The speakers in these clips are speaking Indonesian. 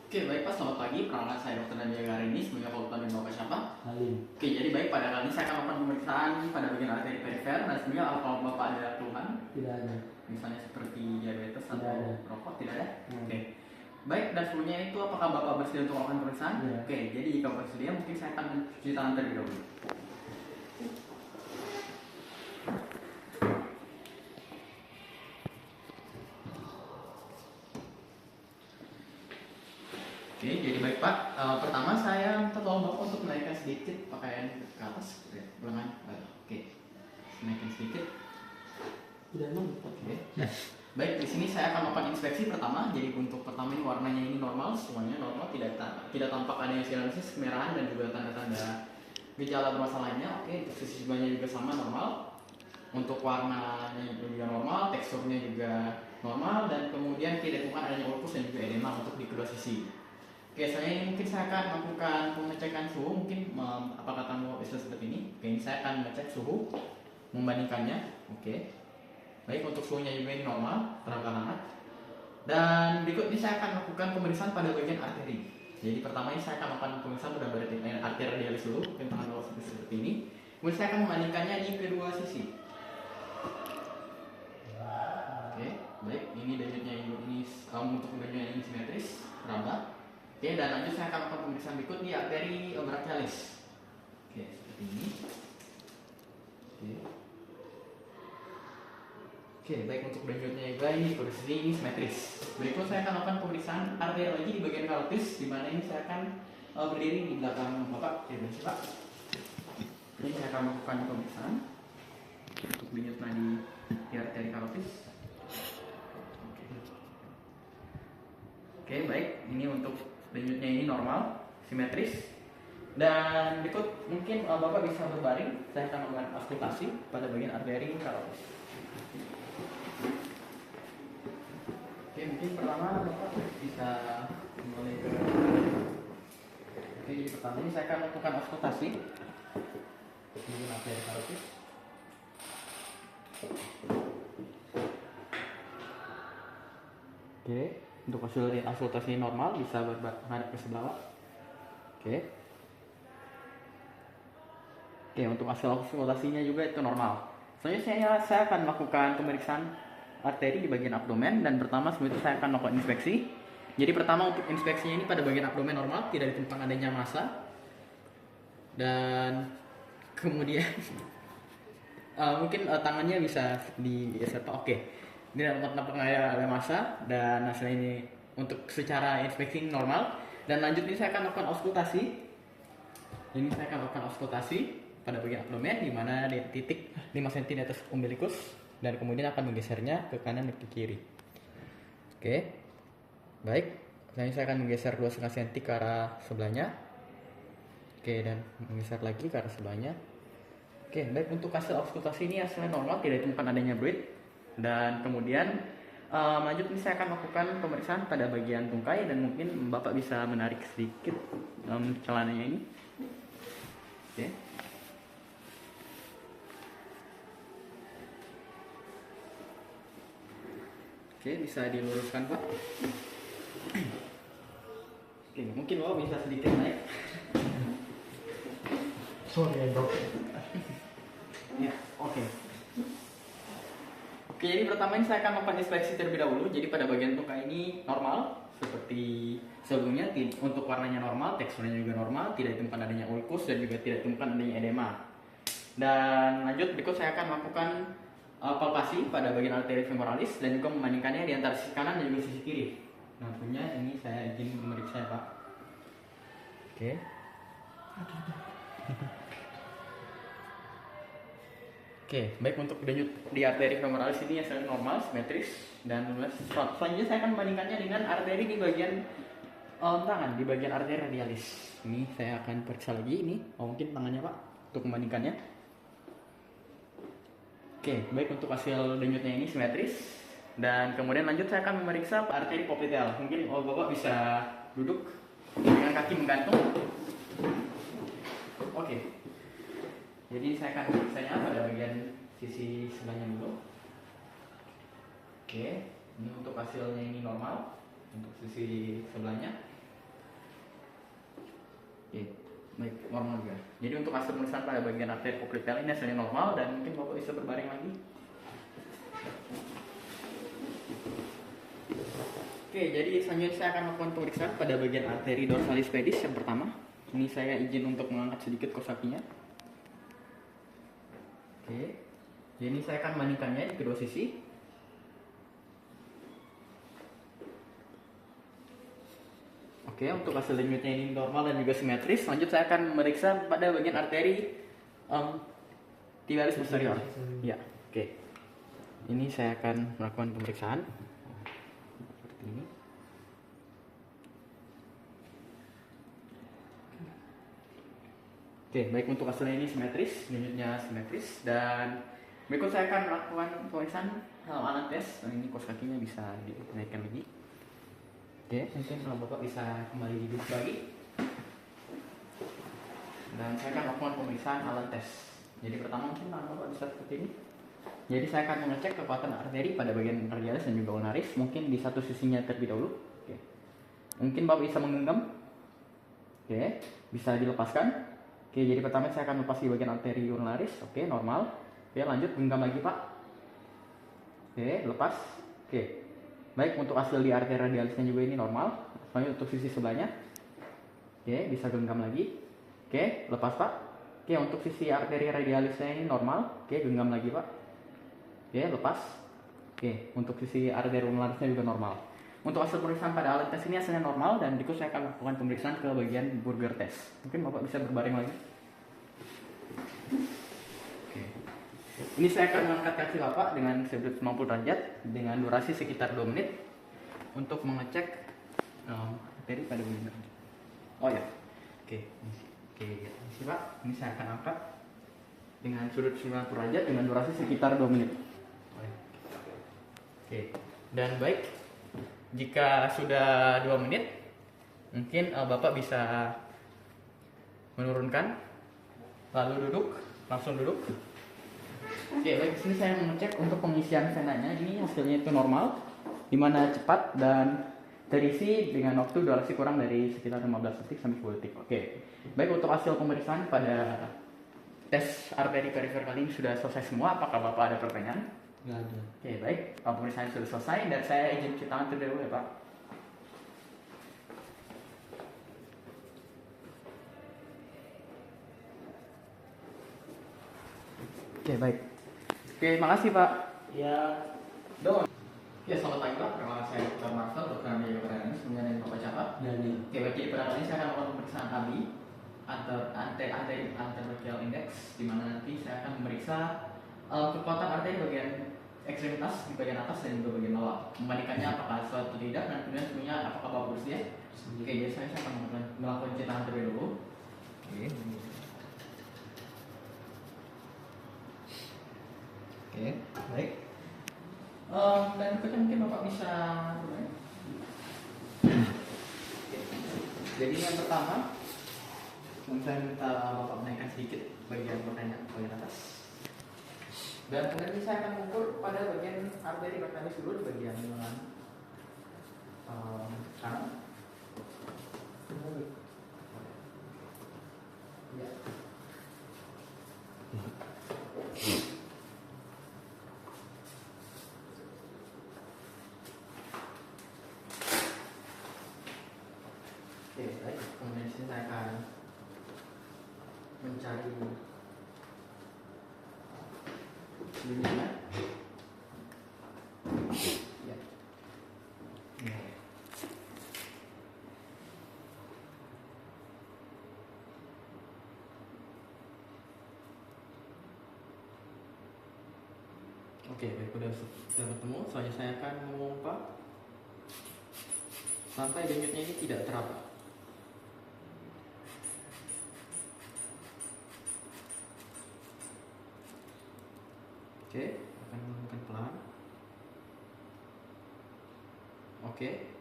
Oke, baik Pak, selamat pagi. Perkenalkan saya Dr. Daniel Garini, sebagai konsultan dan Bapak siapa? Halim. Oke, jadi baik pada kali ini saya akan melakukan pemeriksaan pada bagian arteri perifer. Dan sebenarnya kalau Bapak ada keluhan, Tidak ada. misalnya seperti diabetes Tidak atau ada. rokok, tidak ada? Hmm. Oke. Baik, dan sebelumnya itu apakah Bapak bersedia untuk melakukan pemeriksaan? Iya. Oke, jadi jika bersedia mungkin saya akan cuci tangan terlebih dahulu. Oke, jadi baik Pak. Pertama saya minta tolong Bapak untuk menaikkan sedikit pakaian ke atas, lengan. Oke, naikkan sedikit. Tidak emang. Oke. Baik, di sini saya akan melakukan inspeksi pertama. Jadi untuk pertama ini warnanya ini normal, semuanya normal, tidak tampak adanya sinusitis, kemerahan dan juga tanda-tanda gejala bermasalah lainnya. Oke, untuk sisi sebelahnya juga sama normal. Untuk warnanya juga normal, teksturnya juga normal, dan kemudian tidak ditemukan adanya ulkus dan juga edema untuk di kedua sisi. Oke, saya ini mungkin saya akan melakukan pengecekan suhu. Mungkin apakah kamu bisa seperti ini? Oke, ini saya akan mengecek suhu, membandingkannya. Oke. Baik, untuk suhunya juga ini normal, terangkat hangat. Dan berikut ini saya akan melakukan pemeriksaan pada bagian arteri. Jadi pertama ini saya akan melakukan pemeriksaan pada bagian arteri radialis dulu, mungkin tangan bawah seperti ini. Kemudian saya akan membandingkannya di kedua sisi. Oke, baik, ini denyutnya ini untuk denyutnya ini simetris, raba. Oke, dan lanjut saya akan melakukan pemeriksaan berikut di arteri brachialis. Oke, seperti ini. Oke. Oke, baik, untuk denyutnya juga ini posisi ini simetris. Berikut saya akan melakukan pemeriksaan arteri lagi di bagian karotis, di mana ini saya akan berdiri di belakang Bapak. Oke, Pak. Ini saya akan melakukan pemeriksaan untuk denyut nadi di arteri karotis. Oke, baik. Ini untuk denyutnya ini normal, simetris. Dan berikut mungkin Bapak bisa berbaring. Saya akan melakukan auskultasi pada bagian arteri karotis. Oke, mungkin pertama Bapak bisa mulai ke. Oke, jadi pertama ini saya akan melakukan auskultasi bagian arteri karotis. Oke, untuk hasil auskultasi normal bisa menghadap ke sebelah. Oke. Oke, untuk hasil auskultasinya juga itu normal. Selanjutnya saya akan melakukan pemeriksaan arteri di bagian abdomen, dan pertama sebelum itu saya akan melakukan inspeksi. Jadi pertama untuk inspeksinya ini pada bagian abdomen normal, tidak ditemukan adanya massa. Dan kemudian mungkin tangannya bisa digeser. Oke. Ini tampak ada massa, dan hasil ini untuk secara inspeksi normal. Dan lanjut ini saya akan melakukan auskultasi. Ini saya akan melakukan auskultasi pada bagian abdomen, di mana di titik 5 cm di atas umbilikus, dan kemudian akan menggesernya ke kanan dan ke kiri. Oke, baik. Selanjutnya saya akan menggeser 2,5 cm ke arah sebelahnya. Oke, dan menggeser lagi ke arah sebelahnya. Oke, baik, untuk hasil auskultasi ini hasilnya normal, tidak ditemukan adanya bruit. Dan kemudian lanjut ini saya akan melakukan pemeriksaan pada bagian tungkai, dan mungkin Bapak bisa menarik sedikit celananya ini. Oke. Oke, bisa diluruskan Pak. Oke, mungkin Bapak bisa sedikit naik. Sorry ya dok. Ya, oke. Oke, jadi pertama ini saya akan melakukan inspeksi terlebih dahulu. Jadi pada bagian tungkai ini normal, seperti sebelumnya. Untuk warnanya normal, teksturnya juga normal, tidak ditemukan adanya ulkus dan juga tidak ditemukan adanya edema. Dan lanjut berikut saya akan melakukan palpasi pada bagian arteri femoralis, dan juga membandingkannya di antara sisi kanan dan juga sisi kiri. Nah, tentunya ini saya izin memeriksa ya Pak. Oke. Oke, baik, untuk denyut di arteri femoralis ini hasilnya normal, simetris, dan selanjutnya saya akan membandingkannya dengan arteri di bagian tangan, di bagian arteri radialis. Ini saya akan periksa lagi ini, mungkin tangannya Pak, untuk membandingkannya. Oke, baik, untuk hasil denyutnya ini simetris, dan kemudian lanjut saya akan memeriksa arteri popliteal. Mungkin Bapak bisa duduk dengan kaki menggantung. Oke. Jadi saya akan meriksanya pada bagian sisi sebelahnya dulu. Oke, ini untuk hasilnya ini normal untuk sisi sebelahnya. Baik, normal juga. Jadi untuk hasil pemeriksaan pada bagian arteri popliteal ini hasilnya normal dan mungkin Bapak bisa berbaring lagi. Oke, jadi selanjutnya saya akan melakukan pemeriksaan pada bagian arteri dorsalis pedis yang pertama. Ini saya izin untuk mengangkat sedikit kos kakinya. Oke, jadi ini saya akan membandingkannya di kedua sisi. Oke, untuk hasil limitnya ini normal dan juga simetris. Lanjut saya akan memeriksa pada bagian arteri tibialis posterior. Ya, oke. Ini saya akan melakukan pemeriksaan seperti ini. Oke, baik, untuk hasilnya ini simetris, limitnya simetris, dan berikut saya akan melakukan pemeriksaan alat tes. Dan ini kos kakinya bisa dinaikkan lagi. Oke, mungkin kalau Bapak bisa kembali duduk lagi. Dan saya akan melakukan pemeriksaan alat tes. Jadi pertama mungkin Bapak bisa seperti ini. Jadi saya akan mengecek kekuatan arteri pada bagian radialis dan juga ulnaris. Mungkin di satu sisinya terlebih dahulu. Oke. Mungkin Bapak bisa menggenggam. Oke, bisa dilepaskan. Oke, jadi pertama saya akan lepas di bagian arteri ulnaris. Oke, normal. Oke, lanjut genggam lagi Pak. Oke, lepas. Oke. Baik, untuk hasil di arteri radialisnya juga ini normal. Selanjutnya untuk sisi sebelahnya. Oke, bisa genggam lagi. Oke, lepas Pak. Oke, untuk sisi arteri radialisnya ini normal. Oke, genggam lagi Pak. Oke, lepas. Oke, untuk sisi arteri ulnarisnya juga normal. Untuk hasil pemeriksaan pada alat tes ini hasilnya normal dan berikut saya akan melakukan pemeriksaan ke bagian Burger test. Mungkin Bapak bisa berbaring lagi. Ini saya akan mengangkat kaki Bapak dengan sudut 90 derajat dengan durasi sekitar 2 menit untuk mengecek arteri pada bagian. Oh ya, oke, ini Pak, ini saya akan angkat dengan sudut 90 derajat dengan durasi sekitar 2 menit. Oke, dan baik, jika sudah 2 menit, mungkin Bapak bisa menurunkan, lalu duduk, langsung duduk. Oke, baik, sini saya mengecek untuk pengisian venanya. Ini hasilnya itu normal, dimana cepat dan terisi dengan waktu durasi kurang dari sekitar 15 detik sampai 10 detik. Oke, baik, untuk hasil pemeriksaan pada tes arteri perifer kali ini sudah selesai semua. Apakah Bapak ada pertanyaan? Nggak ada. Oke, baik, pemeriksaan sudah selesai dan saya izin cuci tangan terlebih dahulu ya Pak. Oke, baik. Oke, makasih Pak. Ya. Dong. Ya, selamat pagi Pak. Terima kasih saya Dr. Marcel, Dr. Andi Yogadana, sebelumnya dari Bapak Capat. Jadi. Oke, baik, jadi pada kali ini saya akan melakukan pemeriksaan ABI anterbrachial index, di mana nanti saya akan memeriksa kekuatan arteri bagian ekstremitas di bagian atas dan juga bagian bawah. Membandingkannya apakah suatu tidak dan kemudian sebenarnya apakah Bapak bersedia? Oke, jadi saya akan melakukan cuci tangan terlebih dahulu. Oke. Oke, baik. Dan berikutnya mungkin Bapak bisa. Jadi yang pertama, saya minta Bapak menaikkan sedikit bagian pertanyaan bagian atas. Dan kemudian saya akan mengukur pada bagian arteri radialis dulu di bagian lengan kanan. Ya. Oke, baik. Kemudian sini saya akan mencari limitnya. Ya. Ya. Oke, baik, sudah ketemu. Selanjutnya saya akan memompa sampai limitnya ini tidak teraba. Oke, akan melakukan pelan. Oke.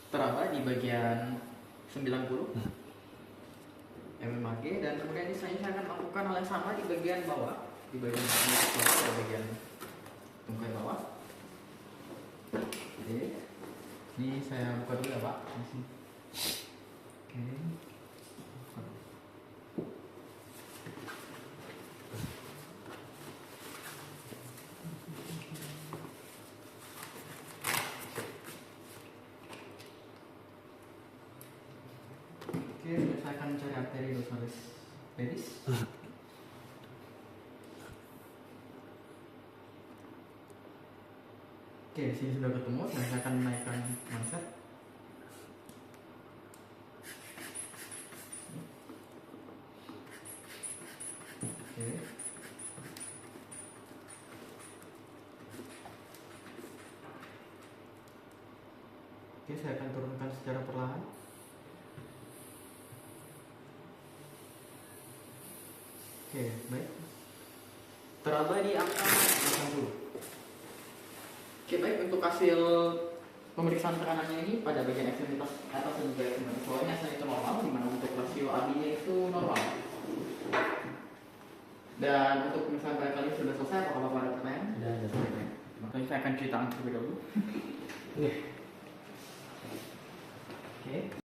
Teraba di bagian 90 mmHg dan kemudian ini saya akan melakukan hal yang sama di bagian bawah, di bagian tungkai bawah. Oke. Ini saya buka dulu ya Pak. Di sini. Oke. Oke, saya akan cari arteri dorsalis pedis. Oke, di sini sudah ketemu. Dan saya akan menaikkan manset. Oke. Oke, saya akan turunkan secara perlahan. Oke, baik. Teraba di angka 80. Oke, baik. Untuk hasil pemeriksaan tekanannya ini pada bagian ekstremitas atas dan juga ekstremitas bawahnya saya itu normal, di mana untuk rasio AB-nya itu normal. Dan untuk pemeriksaan barangkali sudah selesai, apakah Bapak ada pertanyaan? Tidak ada. Makanya saya akan ceritakan terlebih dahulu. Oke. Oke.